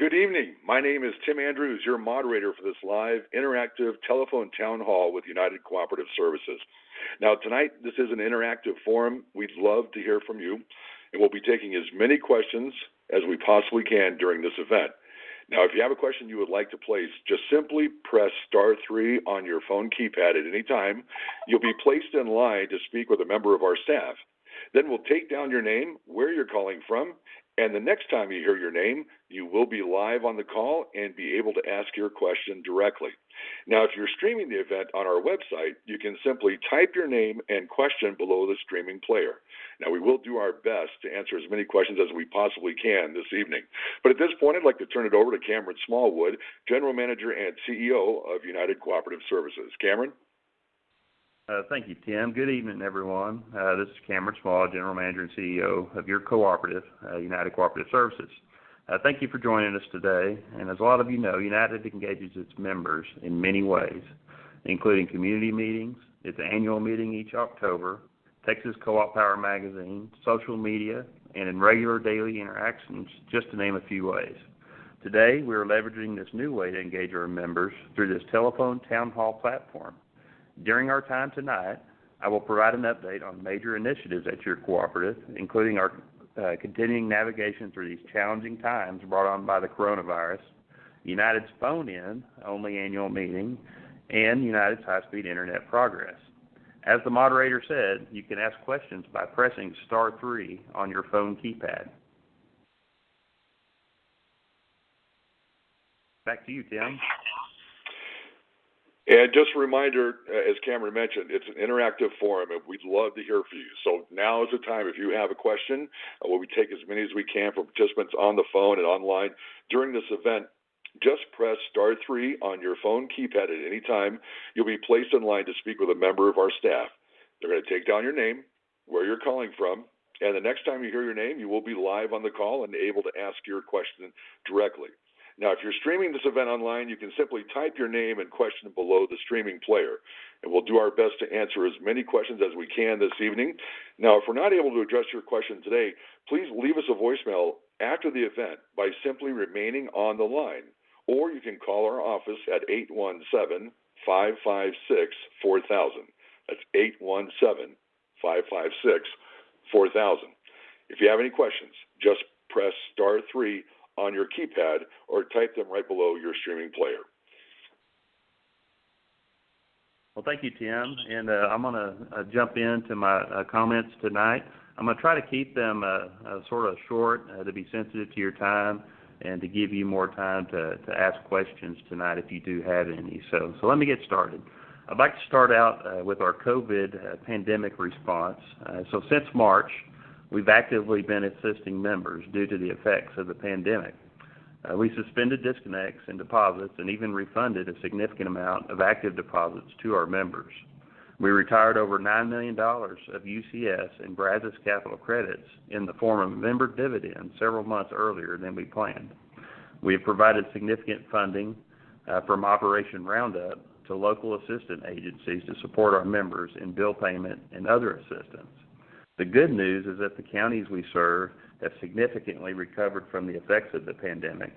Good evening. My name is Tim Andrews, your moderator for this live interactive telephone town hall with United Cooperative Services. Now, tonight, this is an interactive forum. We'd love to hear from you, and we'll be taking as many questions as we possibly can during this event. Now, if you have a question you would like to place, just simply press *3 on your phone keypad at any time. You'll be placed in line to speak with a member of our staff. Then we'll take down your name, where you're calling from, and the next time you hear your name, you will be live on the call and be able to ask your question directly. Now, if you're streaming the event on our website, you can simply type your name and question below the streaming player. Now, we will do our best to answer as many questions as we possibly can this evening. But at this point, I'd like to turn it over to Cameron Smallwood, General Manager and CEO of United Cooperative Services. Cameron? Thank you, Tim. Good evening, everyone. This is Cameron Smallwood, General Manager and CEO of your cooperative, United Cooperative Services. Thank you for joining us today. And as a lot of you know, United engages its members in many ways, including community meetings, its annual meeting each October, Texas Co-op Power Magazine, social media, and in regular daily interactions, just to name a few ways. Today, we are leveraging this new way to engage our members through this telephone town hall platform. During our time tonight, I will provide an update on major initiatives at your cooperative, including our continuing navigation through these challenging times brought on by the coronavirus, United's phone-in only annual meeting, and United's high-speed internet progress. As the moderator said, you can ask questions by pressing *3 on your phone keypad. Back to you, Tim. And just a reminder, as Cameron mentioned, it's an interactive forum, and we'd love to hear from you. So now is the time. If you have a question, we'll take as many as we can from participants on the phone and online during this event. Just press *3 on your phone keypad at any time. You'll be placed in line to speak with a member of our staff. They're going to take down your name, where you're calling from, and the next time you hear your name, you will be live on the call and able to ask your question directly. Now, if you're streaming this event online, you can simply type your name and question below the streaming player, and we'll do our best to answer as many questions as we can this evening. Now, if we're not able to address your question today, please leave us a voicemail after the event by simply remaining on the line, or you can call our office at 817-556-4000. That's 817-556-4000. If you have any questions, just press *3 on your keypad or type them right below your streaming player. Well, thank you, Tim. And I'm going to jump into my comments tonight. I'm going to try to keep them sort of short to be sensitive to your time and to give you more time to ask questions tonight if you do have any. So let me get started. I'd like to start out with our COVID pandemic response. So since March, we've actively been assisting members due to the effects of the pandemic. We suspended disconnects and deposits and even refunded a significant amount of active deposits to our members. We retired over $9 million of UCS and Brazos capital credits in the form of member dividends several months earlier than we planned. We have provided significant funding from Operation Roundup to local assistance agencies to support our members in bill payment and other assistance. The good news is that the counties we serve have significantly recovered from the effects of the pandemic.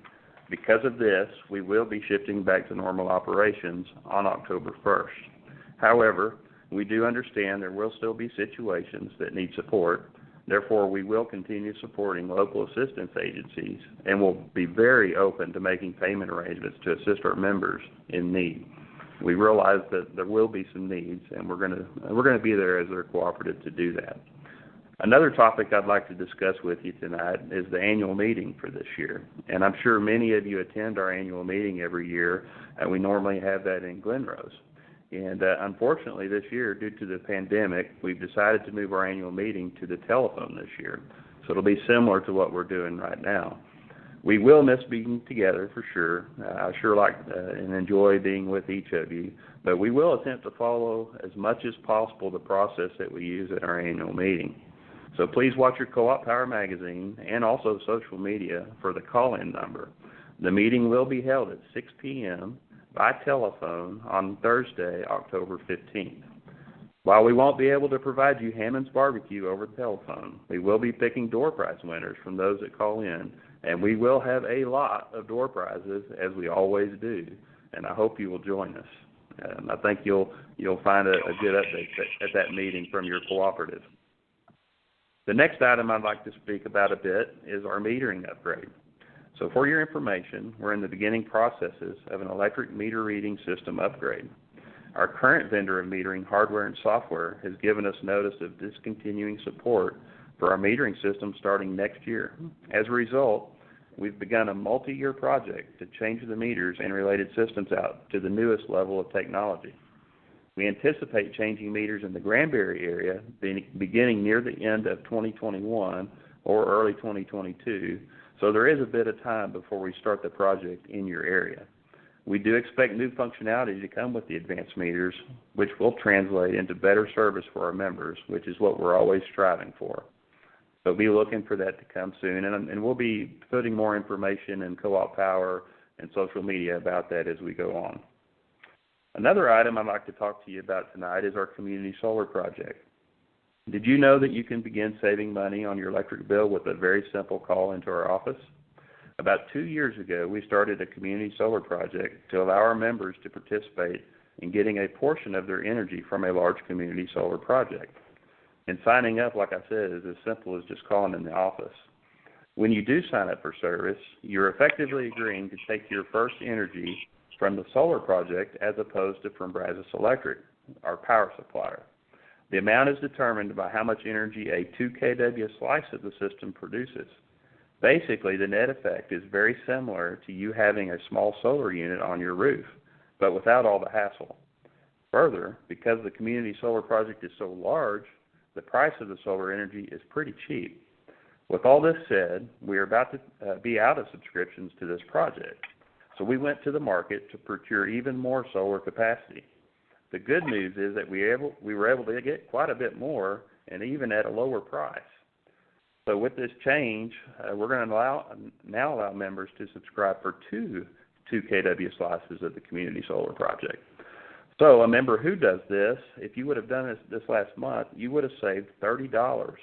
Because of this, we will be shifting back to normal operations on October 1st. However, we do understand there will still be situations that need support. Therefore, we will continue supporting local assistance agencies and will be very open to making payment arrangements to assist our members in need. We realize that there will be some needs, and we're going to be there as their cooperative to do that. Another topic I'd like to discuss with you tonight is the annual meeting for this year. And I'm sure many of you attend our annual meeting every year, and we normally have that in Glenrose. And unfortunately this year, due to the pandemic, we've decided to move our annual meeting to the telephone this year. So it'll be similar to what we're doing right now. We will miss being together for sure. I sure like and enjoy being with each of you, but we will attempt to follow as much as possible the process that we use at our annual meeting. So please watch your Co-op Power Magazine and also social media for the call-in number. The meeting will be held at 6 p.m. by telephone on Thursday, October 15th. While we won't be able to provide you Hammond's barbecue over the telephone, we will be picking door prize winners from those that call in And we will have a lot of door prizes, as we always do, and I hope you will join us. I think you'll find a good update at that meeting from your cooperative. The next item I'd like to speak about a bit is our metering upgrade. So for your information, we're in the beginning processes of an electric meter reading system upgrade. Our current vendor of metering hardware and software has given us notice of discontinuing support for our metering system starting next year. As a result, we've begun a multi-year project to change the meters and related systems out to the newest level of technology. We anticipate changing meters in the Granberry area beginning near the end of 2021 or early 2022, so there is a bit of time before we start the project in your area. We do expect new functionality to come with the advanced meters, which will translate into better service for our members, which is what we're always striving for. So be looking for that to come soon, and we'll be putting more information in Co-op Power and social media about that as we go on. Another item I'd like to talk to you about tonight is our community solar project. Did you know that you can begin saving money on your electric bill with a very simple call into our office? About 2 years ago, we started a community solar project to allow our members to participate in getting a portion of their energy from a large community solar project. And signing up, like I said, is as simple as just calling in the office. When you do sign up for service, you're effectively agreeing to take your first energy from the solar project as opposed to from Brazos Electric, our power supplier. The amount is determined by how much energy a 2 kW slice of the system produces. Basically, the net effect is very similar to you having a small solar unit on your roof, but without all the hassle. Further, because the community solar project is so large, the price of the solar energy is pretty cheap. With all this said, we are about to be out of subscriptions to this project, so we went to the market to procure even more solar capacity. The good news is that we were able to get quite a bit more, and even at a lower price. So with this change, we're going to now allow members to subscribe for two 2 kW slices of the community solar project. So a member who does this, if you would have done this last month, you would have saved $30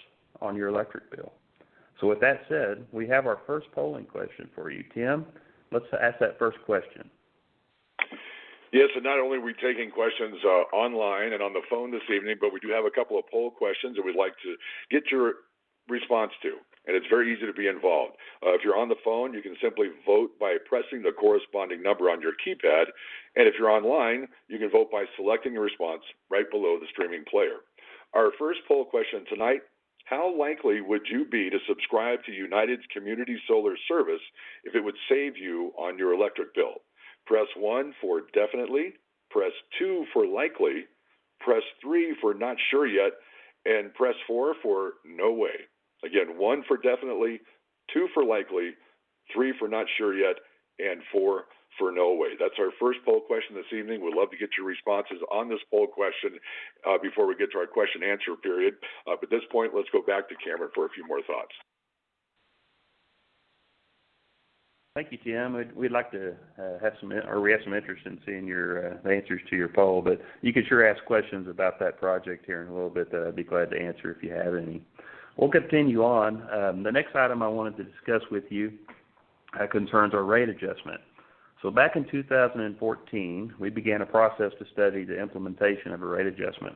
on your electric bill. So with that said, we have our first polling question for you. Tim, let's ask that first question. Yes, and not only are we taking questions online and on the phone this evening, but we do have a couple of poll questions that we'd like to get your response to. And it's very easy to be involved. If you're on the phone, you can simply vote by pressing the corresponding number on your keypad. And if you're online, you can vote by selecting a response right below the streaming player. Our first poll question tonight: how likely would you be to subscribe to United's community solar service if it would save you on your electric bill? Press 1 for definitely, press 2 for likely, press 3 for not sure yet, and press 4 for no way. Again, 1 for definitely, 2 for likely, 3 for not sure yet, and 4 for no way. That's our first poll question this evening. We'd love to get your responses on this poll question before we get to our question answer period. But at this point, let's go back to Cameron for a few more thoughts. Thank you, Tim. We'd like to have some interest in seeing the answers to your poll, but you can sure ask questions about that project here in a little bit that I'd be glad to answer if you have any. We'll continue on. The next item I wanted to discuss with you concerns our rate adjustment. So back in 2014, we began a process to study the implementation of a rate adjustment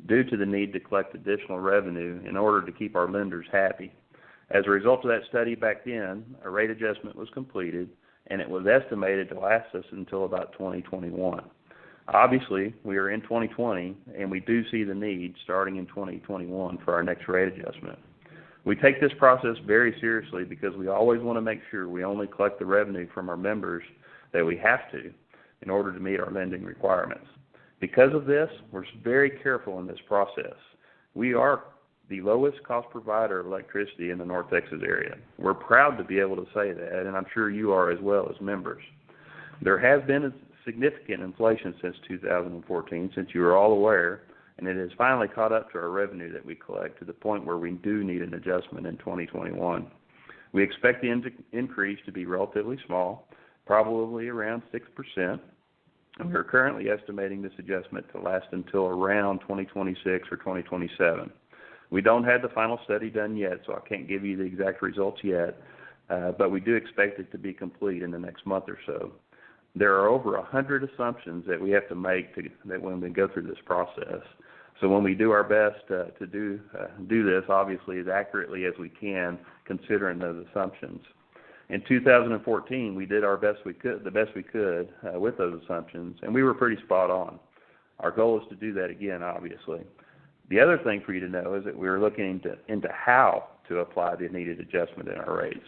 due to the need to collect additional revenue in order to keep our lenders happy. As a result of that study back then, a rate adjustment was completed, and it was estimated to last us until about 2021. Obviously, we are in 2020, and we do see the need starting in 2021 for our next rate adjustment. We take this process very seriously because we always want to make sure we only collect the revenue from our members that we have to in order to meet our lending requirements. Because of this, we're very careful in this process. We are the lowest cost provider of electricity in the North Texas area. We're proud to be able to say that, and I'm sure you are as well as members. There has been a significant inflation since 2014, since you are all aware, and it has finally caught up to our revenue that we collect to the point where we do need an adjustment in 2021. We expect the increase to be relatively small, probably around 6%, and we're currently estimating this adjustment to last until around 2026 or 2027. We don't have the final study done yet, so I can't give you the exact results yet, but we do expect it to be complete in the next month or so. There are over 100 assumptions that we have to make that when we go through this process. So when we do our best to do this, obviously, as accurately as we can, considering those assumptions. In 2014, we did the best we could with those assumptions, and we were pretty spot on. Our goal is to do that again, obviously. The other thing for you to know is that we're looking into how to apply the needed adjustment in our rates.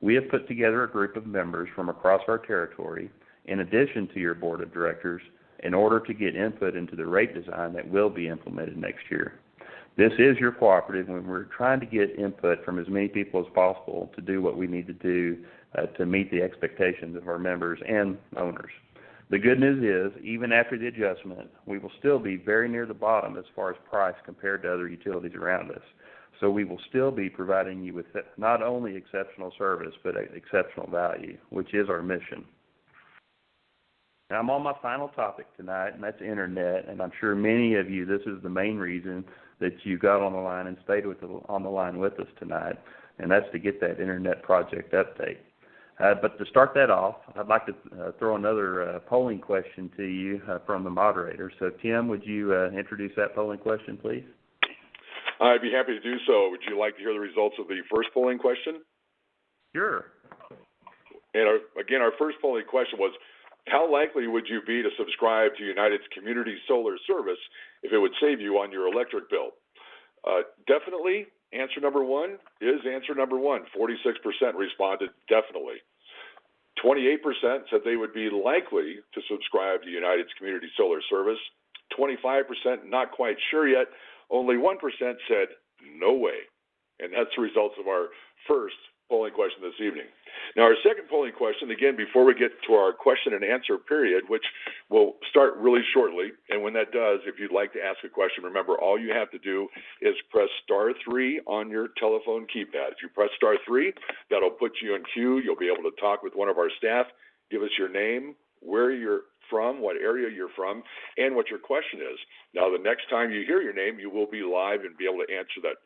We have put together a group of members from across our territory, in addition to your board of directors, in order to get input into the rate design that will be implemented next year. This is your cooperative when we're trying to get input from as many people as possible to do what we need to do to meet the expectations of our members and owners. The good news is, even after the adjustment, we will still be very near the bottom as far as price compared to other utilities around us. So we will still be providing you with not only exceptional service, but exceptional value, which is our mission. Now, I'm on my final topic tonight, and that's internet, and I'm sure many of you, this is the main reason that you got on the line and stayed on the line with us tonight, and that's to get that internet project update. But to start that off, I'd like to throw another polling question to you from the moderator. So, Tim, would you introduce that polling question, please? I'd be happy to do so. Would you like to hear the results of the first polling question? Sure. And our first polling question was, how likely would you be to subscribe to United's community solar service if it would save you on your electric bill? Definitely, answer number one is answer number one. 46% responded definitely. 28% said they would be likely to subscribe to United's community solar service. 25% not quite sure yet. Only 1% said no way. And that's the results of our first polling question this evening. Now, our second polling question, again, before we get to our question and answer period, which will start really shortly, and when that does, if you'd like to ask a question, remember, all you have to do is press *3 on your telephone keypad. If you press *3, that'll put you in queue. You'll be able to talk with one of our staff, give us your name, where you're from, what area you're from, and what your question is. Now, the next time you hear your name, you will be live and be able to answer that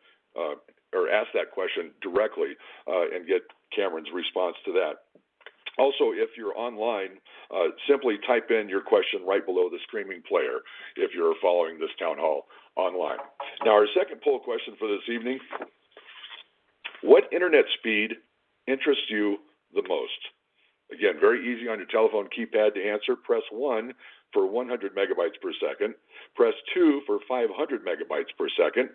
or ask that question directly and get Cameron's response to that. Also, if you're online, simply type in your question right below the streaming player if you're following this town hall online. Now, our second poll question for this evening, what internet speed interests you the most? Again, very easy on your telephone keypad to answer. Press 1 for 100 megabytes per second. Press 2 for 500 megabytes per second.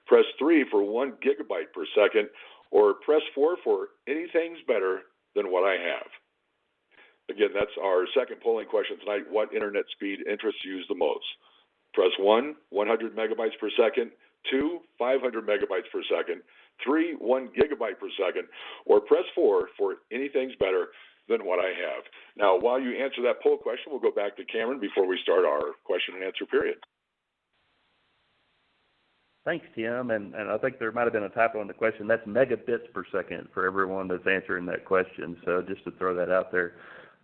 Press 3 for 1 gigabyte per second. Or press 4 for anything's better than what I have. Again, that's our second polling question tonight. What internet speed interests you the most? Press 1, 100 megabytes per second. 2, 500 megabytes per second. 3, 1 gigabyte per second. Or press 4 for anything's better than what I have. Now, while you answer that poll question, we'll go back to Cameron before we start our question and answer period. Thanks, Tim. And I think there might have been a typo in the question. That's megabits per second for everyone that's answering that question. So just to throw that out there.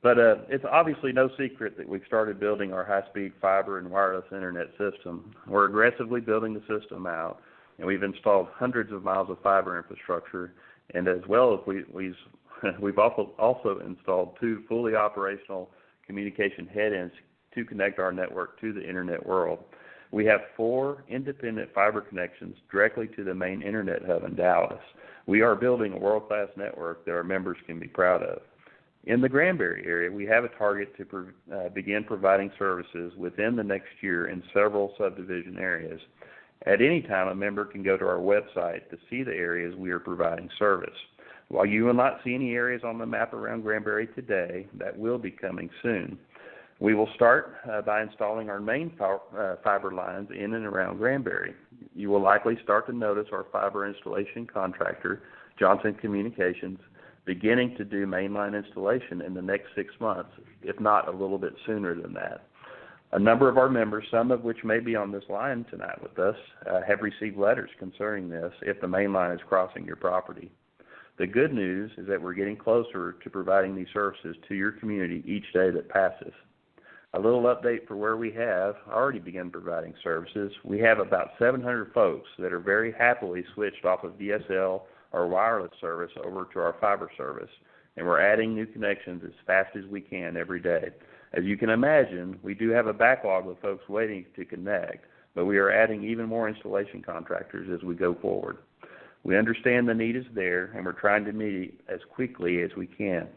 But it's obviously no secret that we've started building our high-speed fiber and wireless internet system. We're aggressively building the system out, and we've installed hundreds of miles of fiber infrastructure, and as well as we've also installed 2 fully operational communication head-ends to connect our network to the internet world. We have 4 independent fiber connections directly to the main internet hub in Dallas. We are building a world-class network that our members can be proud of. In the Granberry area, we have a target to begin providing services within the next year in several subdivision areas. At any time, a member can go to our website to see the areas we are providing service. While you will not see any areas on the map around Granbury today, that will be coming soon. We will start by installing our main fiber lines in and around Granbury. You will likely start to notice our fiber installation contractor, Johnson Communications, beginning to do mainline installation in the next 6 months, if not a little bit sooner than that. A number of our members, some of which may be on this line tonight with us, have received letters concerning this if the main line is crossing your property. The good news is that we're getting closer to providing these services to your community each day that passes. A little update for where we have already begun providing services. We have about 700 folks that are very happily switched off of DSL our wireless service over to our fiber service, and we're adding new connections as fast as we can every day. As you can imagine, we do have a backlog of folks waiting to connect, but we are adding even more installation contractors as we go forward. We understand the need is there, and we're trying to meet it as quickly as we can.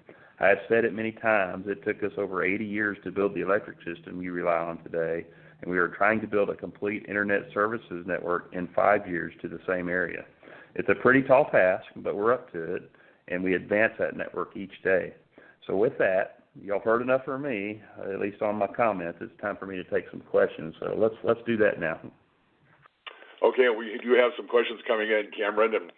I have said it many times, it took us over 80 years to build the electric system you rely on today, and we are trying to build a complete internet services network in 5 years to the same area. It's a pretty tall task, but we're up to it, and we advance that network each day. So with that, y'all heard enough from me, at least on my comments. It's time for me to take some questions, so let's do that now. Okay, we do have some questions coming in, Cameron. And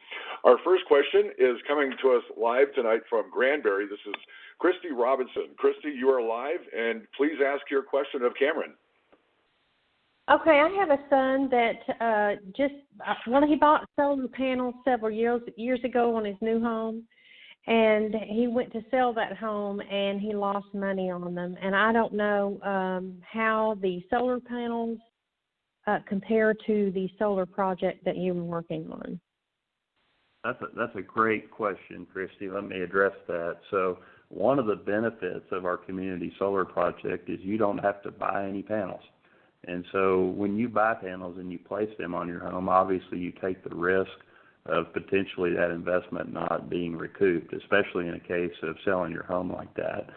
our first question is coming to us live tonight from Granbury. This is Christy Robinson. Christy, you are live, and please ask your question of Cameron. Okay, I have a son that he bought solar panels several years ago on his new home, and he went to sell that home, and he lost money on them. And I don't know how the solar panels compare to the solar project that you were working on. That's a great question, Christy. Let me address that. So one of the benefits of our community solar project is you don't have to buy any panels. And so when you buy panels and you place them on your home, obviously you take the risk of potentially that investment not being recouped, especially in a case of selling your home like that.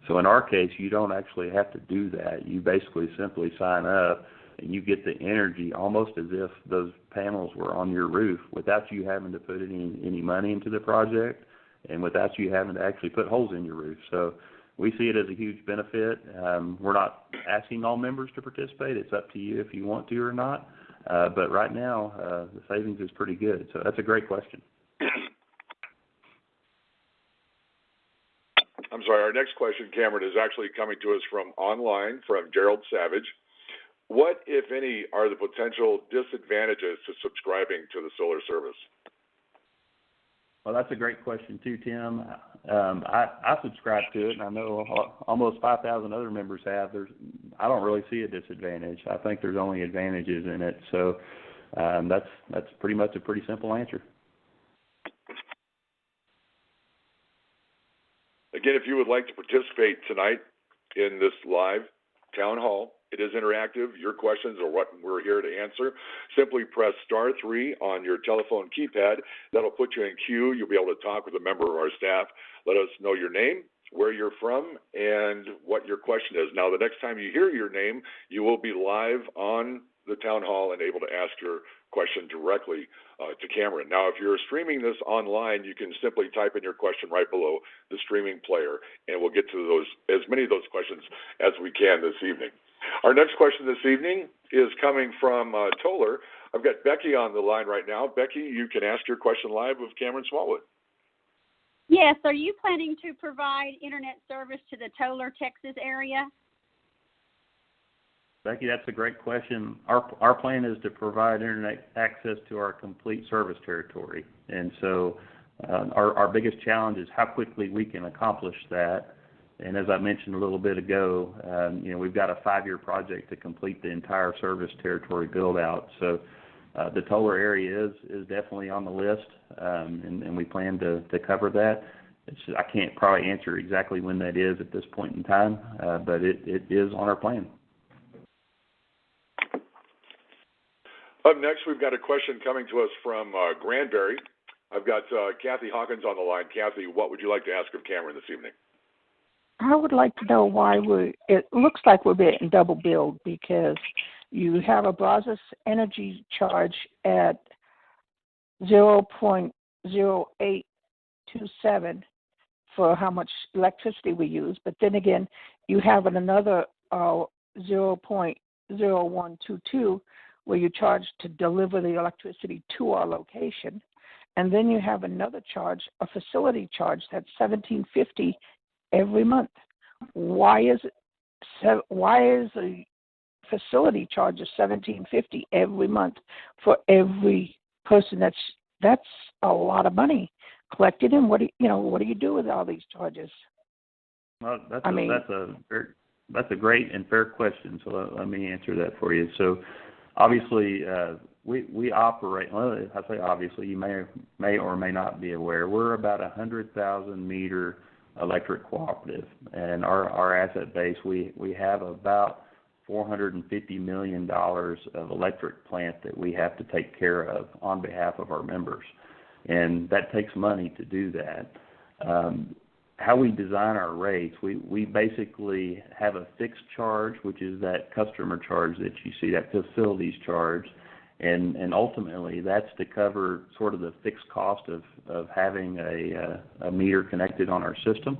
So in our case, you don't actually have to do that. You basically simply sign up, and you get the energy almost as if those panels were on your roof without you having to put any money into the project and without you having to actually put holes in your roof. So we see it as a huge benefit. We're not asking all members to participate. It's up to you if you want to or not. But right now, the savings is pretty good. So that's a great question. I'm sorry, our next question, Cameron, is actually coming to us from online from Gerald Savage. What, if any, are the potential disadvantages to subscribing to the solar service? Well, that's a great question too, Tim. I subscribe to it, and I know almost 5,000 other members have. I don't really see a disadvantage. I think there's only advantages in it. So that's pretty much a pretty simple answer. Again, if you would like to participate tonight in this live town hall, it is interactive. Your questions are what we're here to answer. Simply press *3 on your telephone keypad. That'll put you in queue. You'll be able to talk with a member of our staff. Let us know your name, where you're from, and what your question is. Now, the next time you hear your name, you will be live on the town hall and able to ask your question directly to Cameron. Now, if you're streaming this online, you can simply type in your question right below the streaming player, and we'll get to as many of those questions as we can this evening. Our next question this evening is coming from Toller. I've got Becky on the line right now. Becky, you can ask your question live with Cameron Smallwood. Yes. Are you planning to provide internet service to the Toller, Texas area? Becky, that's a great question. Our plan is to provide internet access to our complete service territory. And so our biggest challenge is how quickly we can accomplish that. And as I mentioned a little bit ago, we've got a 5-year project to complete the entire service territory build out. So the Toller area is definitely on the list, and we plan to cover that. I can't probably answer exactly when that is at this point in time, but it is on our plan. Up next, we've got a question coming to us from Granberry. I've got Kathy Hawkins on the line. Kathy, what would you like to ask of Cameron this evening? I would like to know why it looks like we're getting double billed, because you have a Brazos energy charge at 0.0827 for how much electricity we use, but then again, you have another 0.0122 where you charge to deliver the electricity to our location, and then you have another charge, a facility charge, that's $17.50 every month. Why is a facility charge of $17.50 every month for every person? That's a lot of money collected. And what do you do with all these charges? Well, that's a great and fair question. So let me answer that for you. So obviously, we operate, well, I say obviously, you may or may not be aware, we're about 100,000 meter electric cooperative, and our asset base, we have about $450 million of electric plant that we have to take care of on behalf of our members, and that takes money to do that. How we design our rates, we basically have a fixed charge, which is that customer charge that you see, that facilities charge, and ultimately that's to cover sort of the fixed cost of having a meter connected on our system.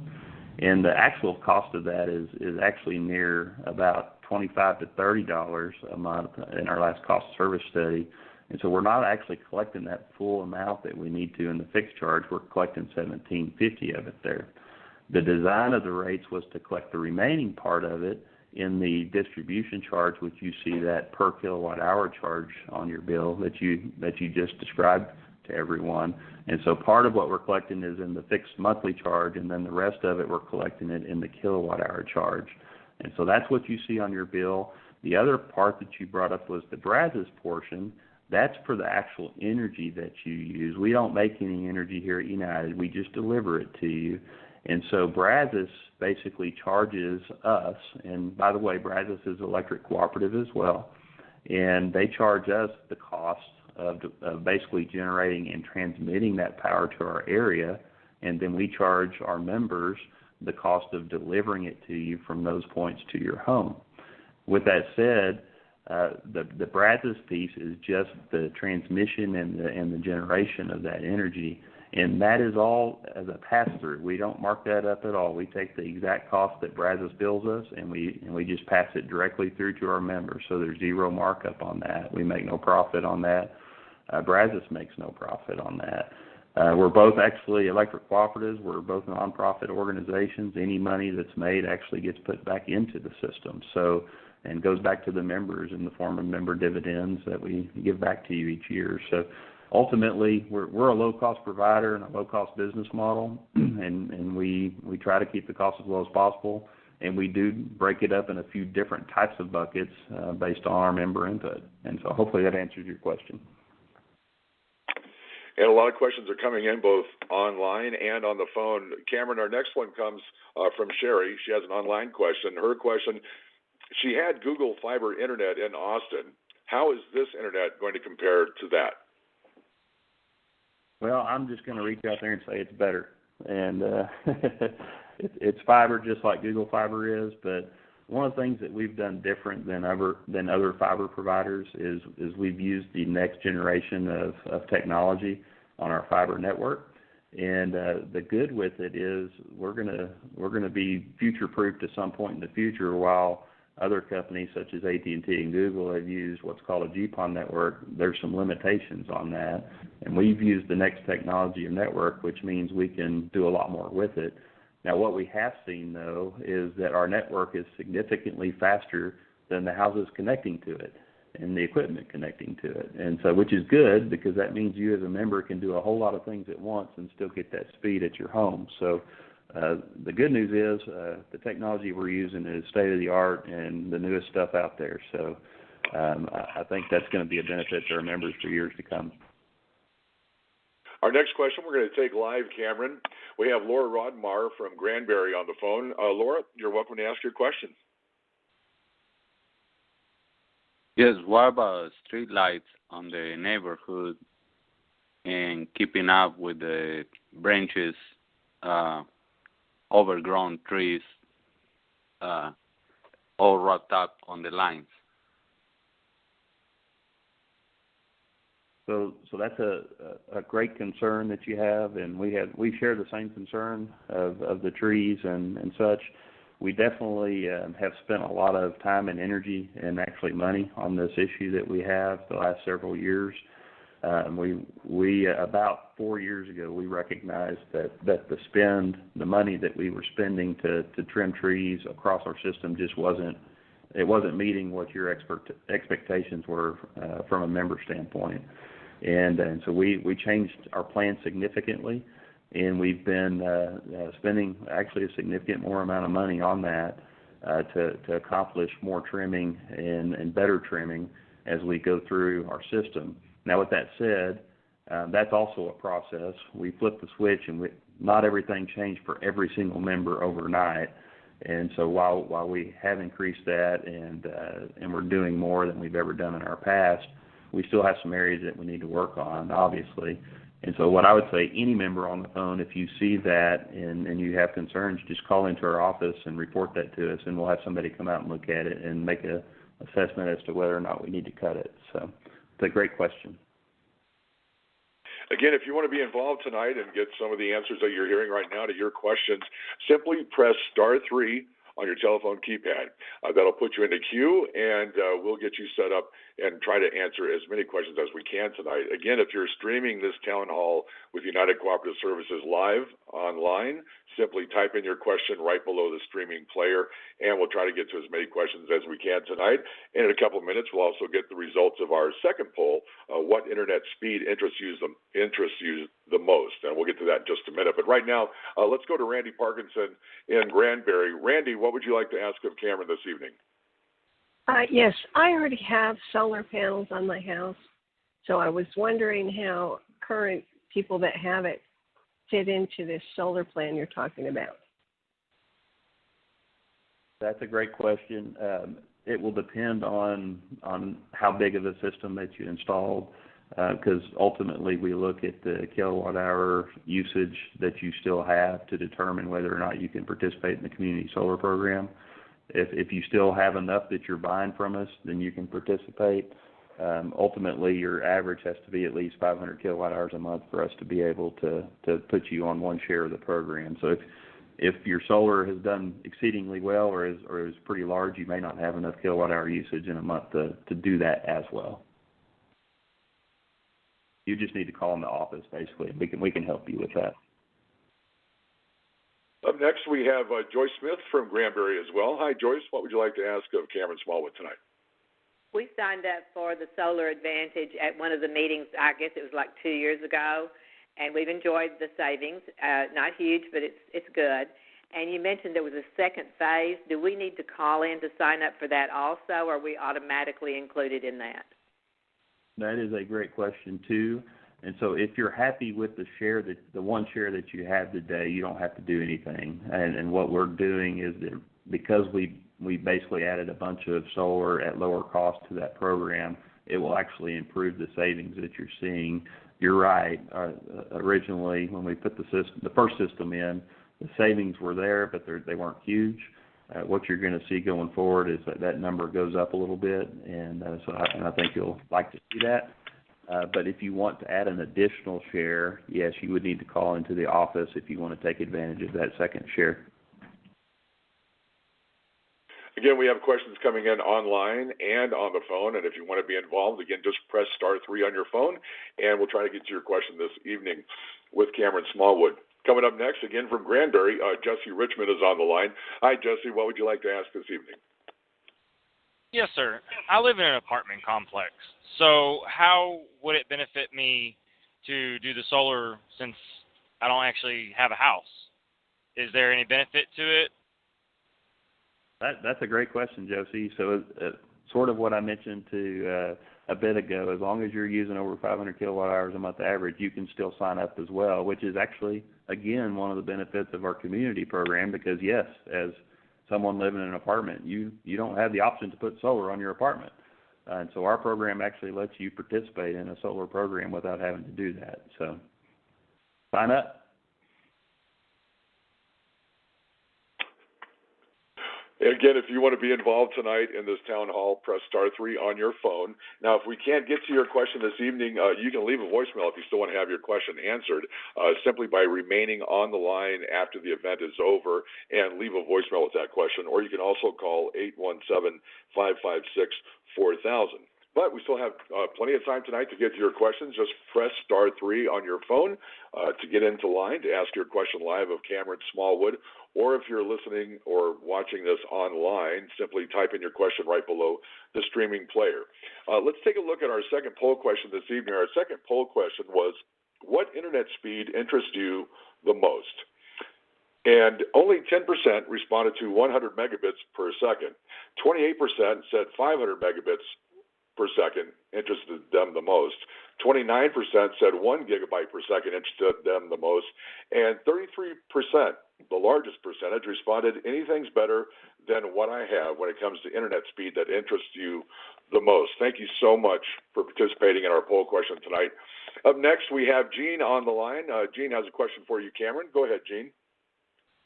And the actual cost of that is actually near about $25 to $30 a month in our last cost of service study. And so we're not actually collecting that full amount that we need to in the fixed charge. We're collecting $17.50 of it there. The design of the rates was to collect the remaining part of it in the distribution charge, which you see that per kilowatt hour charge on your bill that you just described to everyone. And so part of what we're collecting is in the fixed monthly charge, and then the rest of it we're collecting it in the kilowatt hour charge. And so that's what you see on your bill. The other part that you brought up was the Brazos portion. That's for the actual energy that you use. We don't make any energy here at United. We just deliver it to you. And so Brazos basically charges us, and by the way, Brazos is electric cooperative as well, and they charge us the cost of basically generating and transmitting that power to our area, and then we charge our members the cost of delivering it to you from those points to your home. With that said, the Brazos piece is just the transmission and the generation of that energy, and that is all as a pass-through. We don't mark that up at all. We take the exact cost that Brazos bills us, and we just pass it directly through to our members, so there's zero markup on that. We make no profit on that. Brazos makes no profit on that. We're both actually electric cooperatives. We're both nonprofit organizations. Any money that's made actually gets put back into the system, and goes back to the members in the form of member dividends that we give back to you each year. So ultimately, we're a low-cost provider and a low-cost business model, and we try to keep the cost as low as possible, and we do break it up in a few different types of buckets based on our member input. And so hopefully that answers your question. And a lot of questions are coming in both online and on the phone. Cameron, our next one comes from Sherry. She has an online question. Her question, she had Google Fiber Internet in Austin. How is this Internet going to compare to that? Well, I'm just going to reach out there and say it's better. And it's fiber just like Google Fiber is, but one of the things that we've done different than other fiber providers is we've used the next generation of technology on our fiber network. And the good with it is we're gonna be future-proof to some point in the future. While other companies such as AT&T and Google have used what's called a GPON network, there's some limitations on that. And we've used the next technology of network, which means we can do a lot more with it. Now, what we have seen, though, is that our network is significantly faster than the houses connecting to it and the equipment connecting to it. And so, which is good, because that means you as a member can do a whole lot of things at once and still get that speed at your home. So the good news is the technology we're using is state-of-the-art and the newest stuff out there. So I think that's going to be a benefit to our members for years to come. Our next question we're going to take live, Cameron. We have Laura Rodmar from Granbury on the phone. Laura, you're welcome to ask your question. Yes, what about street lights on the neighborhood and keeping up with the branches, overgrown trees, all wrapped up on the lines? So that's a great concern that you have, and we share the same concern of the trees and such. We definitely have spent a lot of time and energy and actually money on this issue that we have the last several years. We about 4 years ago, we recognized that the money that we were spending to trim trees across our system just wasn't meeting what your expectations were from a member standpoint. And so we changed our plan significantly, and we've been spending actually a significant more amount of money on that to accomplish more trimming and better trimming as we go through our system. Now, with that said, that's also a process. We flip the switch, and not everything changed for every single member overnight. And so while we have increased that and we're doing more than we've ever done in our past, we still have some areas that we need to work on, obviously. And so what I would say, any member on the phone, if you see that and you have concerns, just call into our office and report that to us, and we'll have somebody come out and look at it and make an assessment as to whether or not we need to cut it. So it's a great question. Again, if you want to be involved tonight and get some of the answers that you're hearing right now to your questions, simply press *3 on your telephone keypad. That'll put you in the queue, and we'll get you set up and try to answer as many questions as we can tonight. Again, if you're streaming this town hall with United Cooperative Services live online, simply type in your question right below the streaming player, and we'll try to get to as many questions as we can tonight. And in a couple of minutes, we'll also get the results of our second poll, what internet speed interests you the most, and we'll get to that in just a minute. But right now, let's go to Randy Parkinson in Granbury. Randy, what would you like to ask of Cameron this evening? Yes, I already have solar panels on my house, so I was wondering how current people that have it fit into this solar plan you're talking about. That's a great question. It will depend on how big of a system that you installed, because ultimately we look at the kilowatt-hour usage that you still have to determine whether or not you can participate in the community solar program. If you still have enough that you're buying from us, then you can participate. Ultimately, your average has to be at least 500 kilowatt-hours a month for us to be able to put you on one share of the program. So if your solar has done exceedingly well or is pretty large, you may not have enough kilowatt-hour usage in a month to do that as well. You just need to call in the office, basically. We can help you with that. Up next, we have Joyce Smith from Granberry as well. Hi, Joyce. What would you like to ask of Cameron Smallwood tonight? We signed up for the Solar Advantage at one of the meetings, I guess it was like 2 years ago, and we've enjoyed the savings. Not huge, but it's good. And you mentioned there was a second phase. Do we need to call in to sign up for that also, or are we automatically included in that? That is a great question, too. And so if you're happy with the one share that you have today, you don't have to do anything. And what we're doing is that because we basically added a bunch of solar at lower cost to that program, it will actually improve the savings that you're seeing. You're right. Originally, when we put the first system in, the savings were there, but they weren't huge. What you're going to see going forward is that number goes up a little bit, and I think you'll like to see that. But if you want to add an additional share, yes, you would need to call into the office if you want to take advantage of that second share. Again, we have questions coming in online and on the phone, and if you want to be involved, again, just press *3 on your phone, and we'll try to get to your question this evening with Cameron Smallwood. Coming up next, again from Granbury, Jesse Richmond is on the line. Hi, Jesse. What would you like to ask this evening? Yes, sir. I live in an apartment complex. So how would it benefit me to do the solar since I don't actually have a house? Is there any benefit to it? That's a great question, Josie. So sort of what I mentioned to a bit ago, as long as you're using over 500 kilowatt hours a month average, you can still sign up as well, which is actually, again, one of the benefits of our community program because, yes, as someone living in an apartment, you don't have the option to put solar on your apartment. And so our program actually lets you participate in a solar program without having to do that. So sign up. Again, if you want to be involved tonight in this town hall, press *3 on your phone. Now, if we can't get to your question this evening, you can leave a voicemail if you still want to have your question answered, simply by remaining on the line after the event is over and leave a voicemail with that question. Or you can also call 817-556-4000. But we still have plenty of time tonight to get to your questions. Just press *3 on your phone to get into line to ask your question live of Cameron Smallwood. Or if you're listening or watching this online, simply type in your question right below the streaming player. Let's take a look at our second poll question this evening. Our second poll question was, what internet speed interests you the most? And only 10% responded to 100 megabits per second. 28% said 500 megabits per second interested them the most. 29% said 1 gigabyte per second interested them the most, and 33%, the largest percentage, responded, anything's better than what I have when it comes to internet speed that interests you the most. Thank you so much for participating in our poll question tonight. Up next, we have Gene on the line. Gene has a question for you, Cameron. Go ahead, Gene.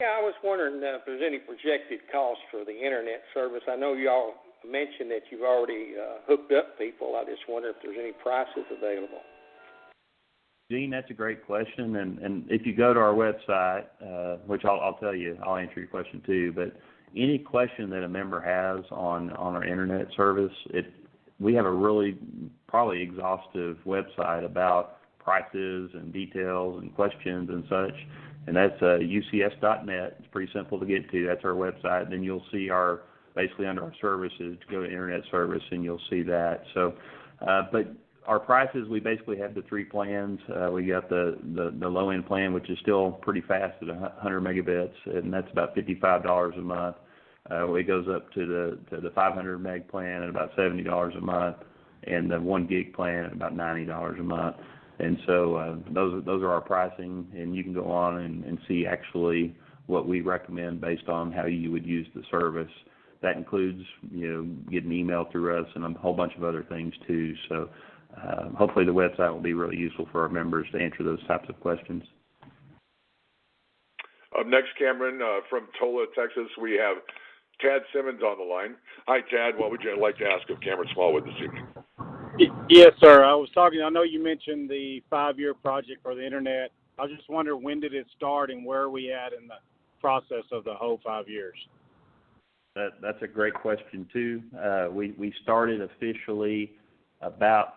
Yeah, I was wondering if there's any projected cost for the internet service. I know y'all mentioned that you've already hooked up people. I just wonder if there's any prices available. Gene, that's a great question, and if you go to our website, which I'll tell you, I'll answer your question too, but any question that a member has on our internet service, we have a really probably exhaustive website about prices and details and questions and such, and that's ucs.net. It's pretty simple to get to. That's our website. And then you'll see basically under our services, to go to internet service, and you'll see that. So, but our prices, we basically have the 3 plans. We got the low-end plan, which is still pretty fast at 100 megabits, and that's about $55 a month. It goes up to the 500 meg plan at about $70 a month, and the 1 gig plan at about $90 a month. And so those are our pricing, and you can go on and see actually what we recommend based on how you would use the service. That includes, getting email through us and a whole bunch of other things too. So hopefully the website will be really useful for our members to answer those types of questions. Up next, Cameron, from Tola, Texas, we have Tad Simmons on the line. Hi, Tad. What would you like to ask of Cameron Smallwood this evening? Yes, sir. I know you mentioned the 5-year project for the internet. I was just wondering, when did it start and where are we at in the process of the whole 5 years? That's a great question too. We started officially about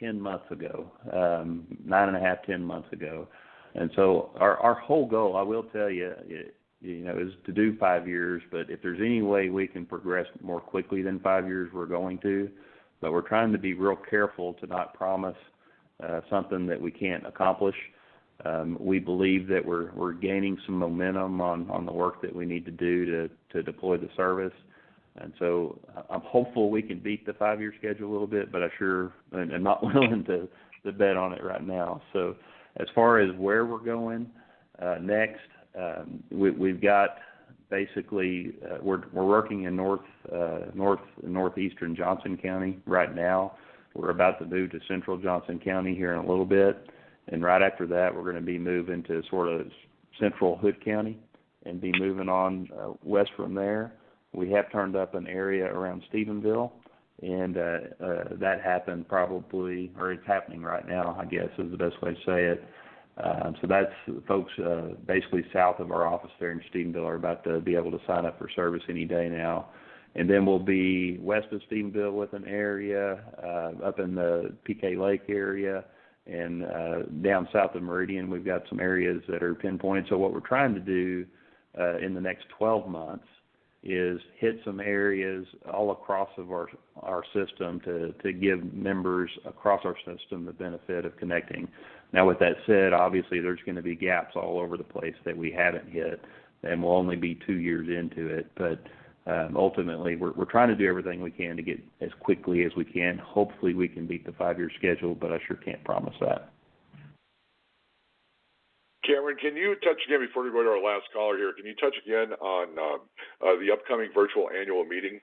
10 months ago, 9.5, 10 months ago. And so our whole goal, I will tell you, is to do 5 years, but if there's any way we can progress more quickly than 5 years, we're going to. But we're trying to be real careful to not promise something that we can't accomplish. We believe that we're gaining some momentum on the work that we need to do to deploy the service. And so I'm hopeful we can beat the 5-year schedule a little bit, but I'm not willing to bet on it right now. So as far as where we're going next, we've got basically we're working in northeastern Johnson County right now. We're about to move to central Johnson County here in a little bit, and right after that we're going to be moving to sort of central Hood County and be moving on west from there. We have turned up an area around Stephenville, and that happened probably, or it's happening right now, I guess is the best way to say it. So that's folks basically south of our office there in Stephenville are about to be able to sign up for service any day now. And then we'll be west of Stephenville with an area, up in the PK Lake area, and down south of Meridian we've got some areas that are pinpointed. So what we're trying to do in the next 12 months is hit some areas all across of our system to give members across our system the benefit of connecting. Now, with that said, obviously there's going to be gaps all over the place that we haven't hit, and we'll only be 2 years into it. But ultimately, we're trying to do everything we can to get as quickly as we can. Hopefully we can beat the 5-year schedule, but I sure can't promise that. Cameron, can you touch again, before we go to our last caller here, can you touch again on the upcoming virtual annual meeting?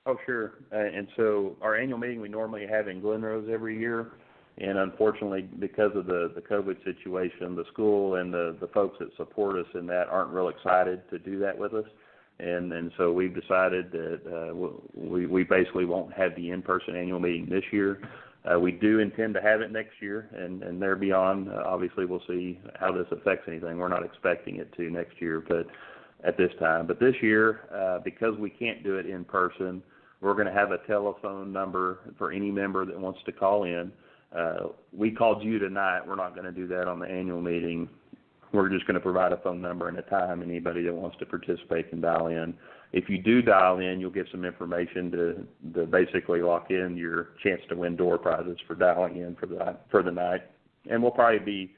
Oh, sure. And so our annual meeting we normally have in Glen Rose every year. And unfortunately, because of the COVID situation, the school and the folks that support us in that aren't real excited to do that with us. And so we've decided that we basically won't have the in-person annual meeting this year. We do intend to have it next year, and there beyond, obviously we'll see how this affects anything. We're not expecting it to next year, but at this time. But this year, because we can't do it in person, we're going to have a telephone number for any member that wants to call in. We called you tonight. We're not going to do that on the annual meeting. We're just going to provide a phone number and a time. Anybody that wants to participate can dial in. If you do dial in, you'll get some information to basically lock in your chance to win door prizes for dialing in for the night. And we'll probably be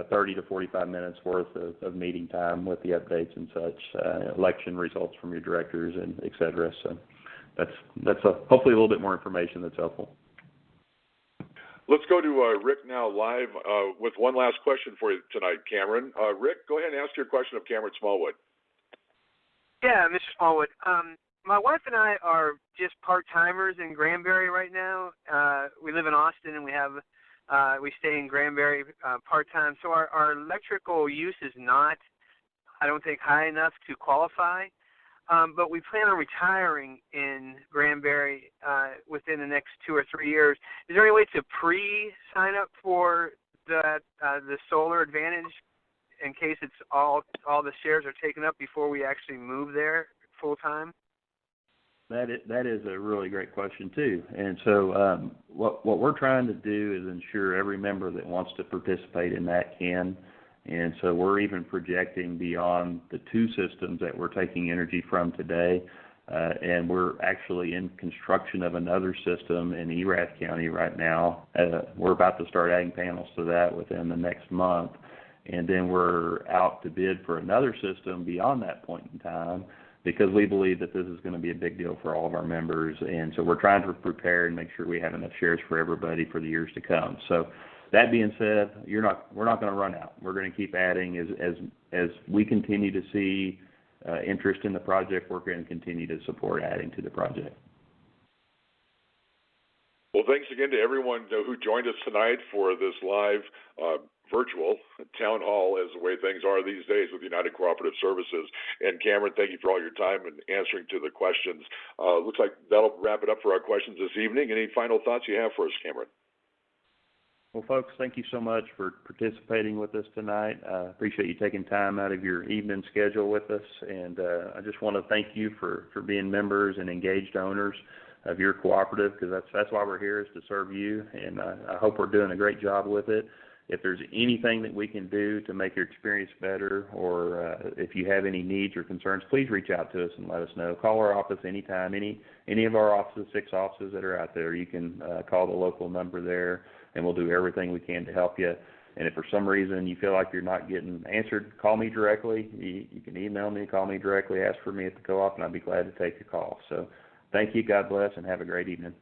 30 to 45 minutes worth of meeting time with the updates and such, election results from your directors and et cetera. So that's hopefully a little bit more information that's helpful. Let's go to Rick now live with one last question for you tonight, Cameron. Rick, go ahead and ask your question of Cameron Smallwood. Yeah, Mr. Smallwood. My wife and I are just part-timers in Granbury right now. We live in Austin, and we stay in Granbury part-time. So our electrical use is not, I don't think, high enough to qualify. But we plan on retiring in Granbury within the next 2 or 3 years. Is there any way to pre-sign up for the solar advantage in case it's all the shares are taken up before we actually move there full time? That is a really great question too. And so what we're trying to do is ensure every member that wants to participate in that can. And so we're even projecting beyond the 2 systems that we're taking energy from today, and we're actually in construction of another system in Erath County right now. We're about to start adding panels to that within the next month, and then we're out to bid for another system beyond that point in time because we believe that this is going to be a big deal for all of our members. And so we're trying to prepare and make sure we have enough shares for everybody for the years to come. So that being said, we're not going to run out. We're going to keep adding as we continue to see interest in the project. We're going to continue to support adding to the project. Well, thanks again to everyone who joined us tonight for this live virtual town hall, as the way things are these days with United Cooperative Services. And Cameron, thank you for all your time and answering to the questions. Looks like that'll wrap it up for our questions this evening. Any final thoughts you have for us, Cameron? Well, folks, thank you so much for participating with us tonight. I appreciate you taking time out of your evening schedule with us, and I just want to thank you for being members and engaged owners of your cooperative, because that's why we're here, is to serve you, and I hope we're doing a great job with it. If there's anything that we can do to make your experience better, or if you have any needs or concerns, please reach out to us and let us know. Call our office anytime, any of our offices, 6 offices that are out there. You can call the local number there, and we'll do everything we can to help you. And if for some reason you feel like you're not getting answered, call me directly. You can email me, call me directly, ask for me at the co-op, and I'd be glad to take your call. So thank you, God bless, and have a great evening.